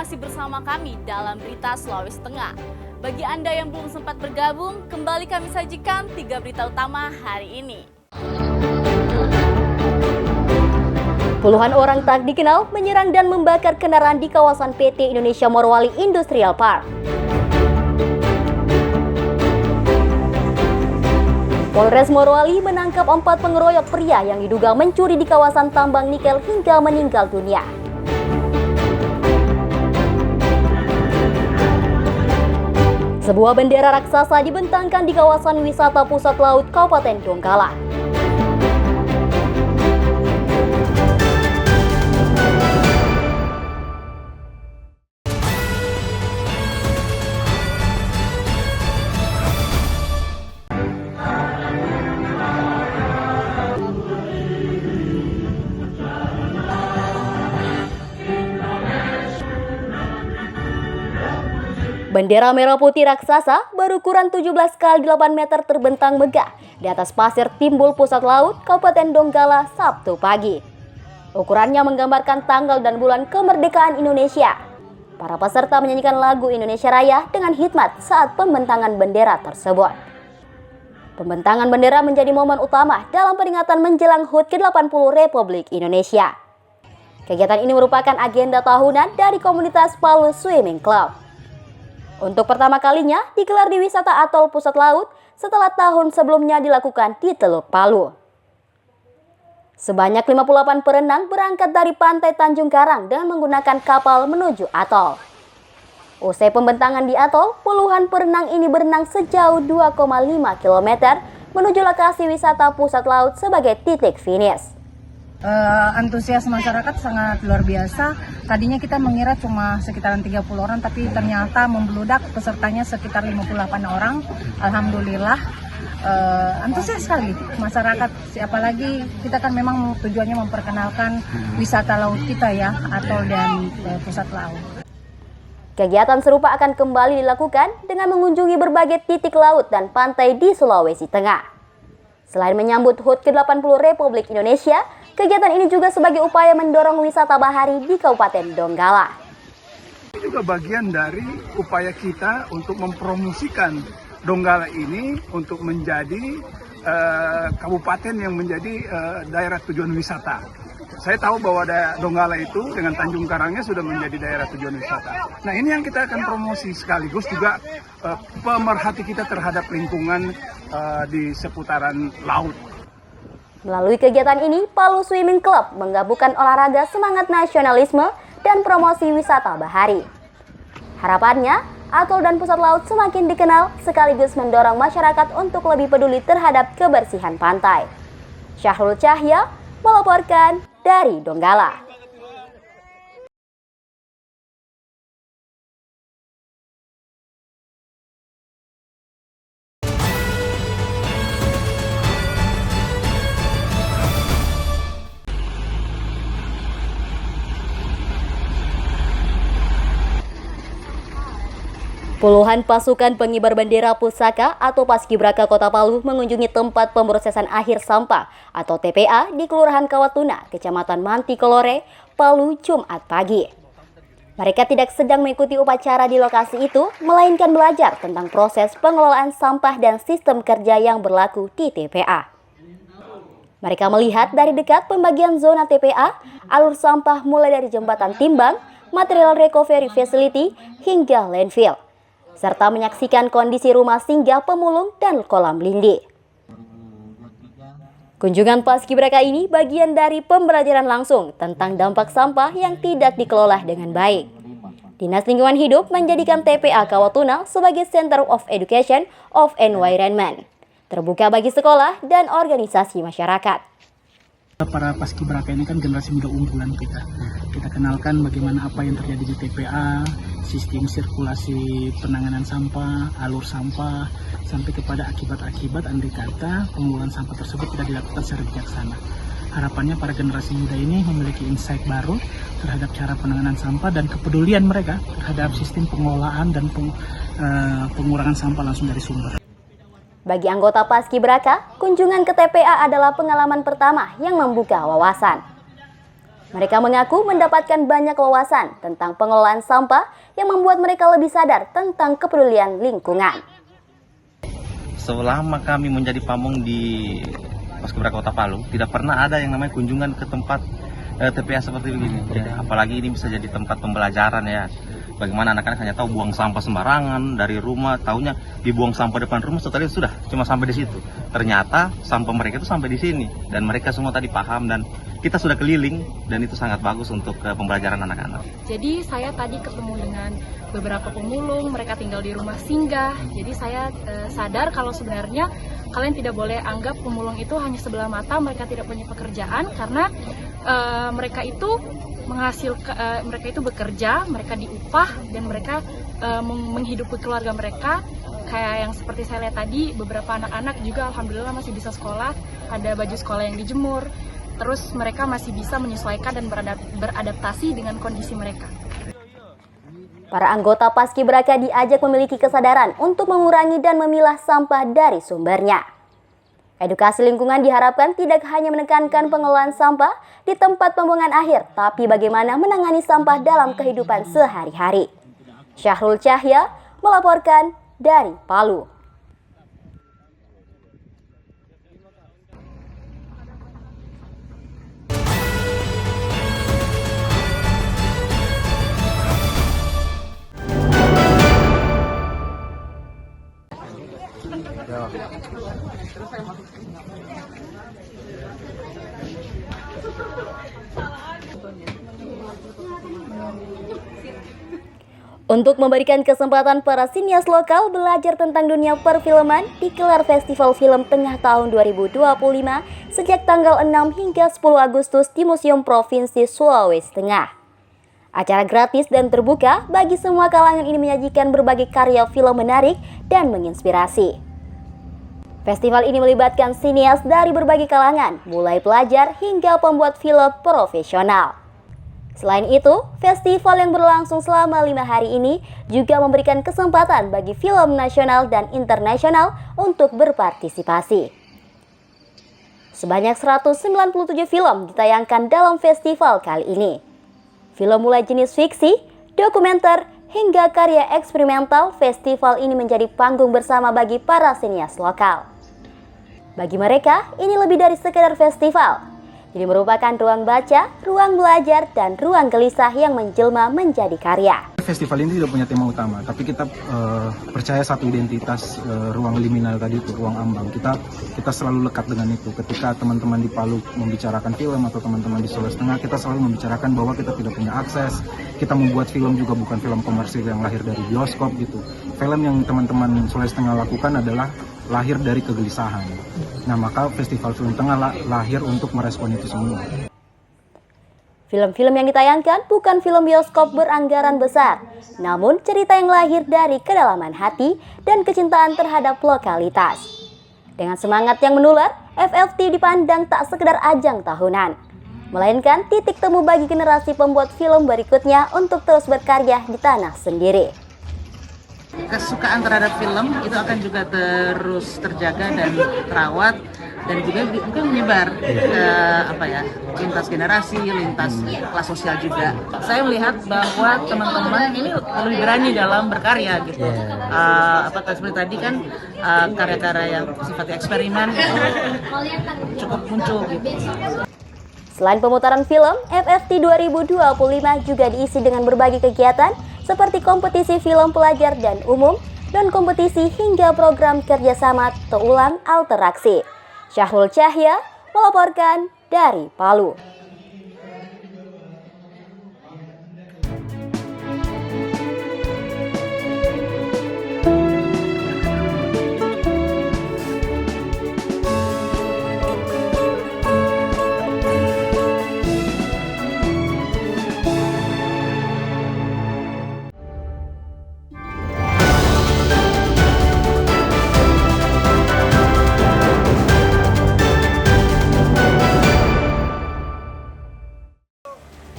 masih bersama kami dalam Berita Sulawesi Tengah. Bagi Anda yang belum sempat bergabung, kembali kami sajikan 3 berita utama hari ini. Puluhan orang tak dikenal menyerang dan membakar kendaraan di kawasan PT Indonesia Morowali Industrial Park. Polres Morowali menangkap 4 pengeroyok pria yang diduga mencuri di kawasan tambang nikel hingga meninggal dunia. Sebuah bendera raksasa dibentangkan di kawasan wisata pusat laut Kabupaten Donggala. Bendera merah putih raksasa berukuran 17 kali 8 meter terbentang megah di atas pasir Timbul Pusat Laut, Kabupaten Donggala, Sabtu pagi. Ukurannya menggambarkan tanggal dan bulan kemerdekaan Indonesia. Para peserta menyanyikan lagu Indonesia Raya dengan hikmat saat pembentangan bendera tersebut. Pembentangan bendera menjadi momen utama dalam peringatan menjelang HUT ke-80 Republik Indonesia. Kegiatan ini merupakan agenda tahunan dari komunitas Palu Swimming Club. Untuk pertama kalinya digelar di wisata Atol Pusat Laut setelah tahun sebelumnya dilakukan di Teluk Palu. Sebanyak 58 perenang berangkat dari pantai Tanjung Karang dengan menggunakan kapal menuju atol. Usai pembentangan di atol, puluhan perenang ini berenang sejauh 2,5 km menuju lokasi wisata Pusat Laut sebagai titik finish. Antusias masyarakat sangat luar biasa. Tadinya kita mengira cuma sekitaran 30 orang, tapi ternyata membludak pesertanya sekitar 58 orang. Alhamdulillah antusias sekali masyarakat. Apalagi kita kan memang tujuannya memperkenalkan wisata laut kita ya, atol dan pusat laut. Kegiatan serupa akan kembali dilakukan dengan mengunjungi berbagai titik laut dan pantai di Sulawesi Tengah. Selain menyambut HUT ke-80 Republik Indonesia, kegiatan ini juga sebagai upaya mendorong wisata bahari di Kabupaten Donggala. Ini juga bagian dari upaya kita untuk mempromosikan Donggala ini untuk menjadi kabupaten yang menjadi daerah tujuan wisata. Saya tahu bahwa Donggala itu dengan Tanjung Karangnya sudah menjadi daerah tujuan wisata. Nah, ini yang kita akan promosi sekaligus juga pemerhati kita terhadap lingkungan di seputaran laut. Melalui kegiatan ini, Palu Swimming Club menggabungkan olahraga semangat nasionalisme dan promosi wisata bahari. Harapannya, atol dan pusat laut semakin dikenal sekaligus mendorong masyarakat untuk lebih peduli terhadap kebersihan pantai. Syahrul Cahya melaporkan dari Donggala. Puluhan pasukan pengibar bendera pusaka atau Paskibraka Kota Palu mengunjungi tempat pemrosesan akhir sampah atau TPA di Kelurahan Kawatuna, Kecamatan Mantikolore, Palu, Jumat pagi. Mereka tidak sedang mengikuti upacara di lokasi itu, melainkan belajar tentang proses pengelolaan sampah dan sistem kerja yang berlaku di TPA. Mereka melihat dari dekat pembagian zona TPA, alur sampah mulai dari jembatan timbang, material recovery facility, hingga landfill, serta menyaksikan kondisi rumah singgah pemulung dan kolam lindi. Kunjungan Paskibraka ini bagian dari pembelajaran langsung tentang dampak sampah yang tidak dikelola dengan baik. Dinas Lingkungan Hidup menjadikan TPA Kawatuna sebagai Center of Education of Environment, terbuka bagi sekolah dan organisasi masyarakat. Para Paskibraka ini kan generasi muda unggulan kita. Kita kenalkan bagaimana apa yang terjadi di TPA, sistem sirkulasi penanganan sampah, alur sampah, sampai kepada akibat-akibat andai kata pengumpulan sampah tersebut tidak dilakukan secara bijaksana. Harapannya para generasi muda ini memiliki insight baru terhadap cara penanganan sampah dan kepedulian mereka terhadap sistem pengelolaan dan pengurangan sampah langsung dari sumber. Bagi anggota Paskibraka, kunjungan ke TPA adalah pengalaman pertama yang membuka wawasan. Mereka mengaku mendapatkan banyak wawasan tentang pengelolaan sampah yang membuat mereka lebih sadar tentang kepedulian lingkungan. Selama kami menjadi pamong di Paskibraka Kota Palu, tidak pernah ada yang namanya kunjungan ke tempat TPA seperti begini. Ya, apalagi ini bisa jadi tempat pembelajaran ya. Bagaimana anak-anak hanya tahu buang sampah sembarangan dari rumah, taunya dibuang sampah depan rumah, setelah itu sudah cuma sampai di situ. Ternyata sampah mereka itu sampai di sini dan mereka semua tadi paham dan kita sudah keliling dan itu sangat bagus untuk pembelajaran anak-anak. Jadi saya tadi ketemu dengan beberapa pemulung, mereka tinggal di rumah singgah. Jadi saya sadar kalau sebenarnya kalian tidak boleh anggap pemulung itu hanya sebelah mata, mereka tidak punya pekerjaan karena mereka itu mereka itu bekerja, mereka diupah dan mereka menghidupi keluarga mereka. Kayak yang seperti saya lihat tadi, beberapa anak-anak juga alhamdulillah masih bisa sekolah, ada baju sekolah yang dijemur. Terus mereka masih bisa menyesuaikan dan beradaptasi dengan kondisi mereka. Para anggota Paskibraka diajak memiliki kesadaran untuk mengurangi dan memilah sampah dari sumbernya. Edukasi lingkungan diharapkan tidak hanya menekankan pengelolaan sampah di tempat pembuangan akhir, tapi bagaimana menangani sampah dalam kehidupan sehari-hari. Syahrul Cahya melaporkan dari Palu. Untuk memberikan kesempatan para sinias lokal belajar tentang dunia perfilman, digelar Festival Film Tengah tahun 2025 sejak tanggal 6 hingga 10 Agustus di Museum Provinsi Sulawesi Tengah. Acara gratis dan terbuka bagi semua kalangan ini menyajikan berbagai karya film menarik dan menginspirasi. Festival ini melibatkan sinias dari berbagai kalangan, mulai pelajar hingga pembuat film profesional. Selain itu, festival yang berlangsung selama 5 hari ini juga memberikan kesempatan bagi film nasional dan internasional untuk berpartisipasi. Sebanyak 197 film ditayangkan dalam festival kali ini. Film mulai jenis fiksi, dokumenter, hingga karya eksperimental, festival ini menjadi panggung bersama bagi para sinias lokal. Bagi mereka, ini lebih dari sekedar festival. Jadi merupakan ruang baca, ruang belajar, dan ruang gelisah yang menjelma menjadi karya. Festival ini tidak punya tema utama, tapi kita percaya satu identitas ruang liminal tadi itu, ruang ambang. Kita selalu lekat dengan itu. Ketika teman-teman di Palu membicarakan film atau teman-teman di Sulawesi Tengah, kita selalu membicarakan bahwa kita tidak punya akses. Kita membuat film juga bukan film komersil yang lahir dari bioskop gitu. Film yang teman-teman Sulawesi Tengah lakukan adalah lahir dari kegelisahan. Nah, maka Festival Film Tengah lahir untuk merespon itu semua. Film-film yang ditayangkan bukan film bioskop beranggaran besar, namun cerita yang lahir dari kedalaman hati dan kecintaan terhadap lokalitas. Dengan semangat yang menular, FFT dipandang tak sekedar ajang tahunan, melainkan titik temu bagi generasi pembuat film berikutnya untuk terus berkarya di tanah sendiri. Kesukaan terhadap film itu akan juga terus terjaga dan terawat dan juga mungkin menyebar ke lintas generasi, lintas kelas sosial juga. Saya melihat bahwa teman-teman ini lebih berani dalam berkarya gitu. Seperti tadi kan karya-karya yang sifatnya eksperimen itu cukup muncul gitu. Selain pemutaran film, FFT 2025 juga diisi dengan berbagai kegiatan seperti kompetisi film pelajar dan umum, dan kompetisi hingga program kerjasama terulang alteraksi. Syahrul Cahya melaporkan dari Palu.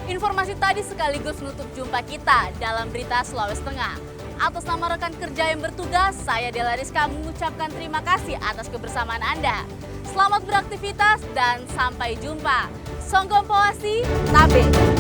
Informasi tadi sekaligus menutup jumpa kita dalam Berita Sulawesi Tengah. Atas nama rekan kerja yang bertugas, saya Della Rizka mengucapkan terima kasih atas kebersamaan Anda. Selamat beraktivitas dan sampai jumpa. Songgompoasi, Tabe.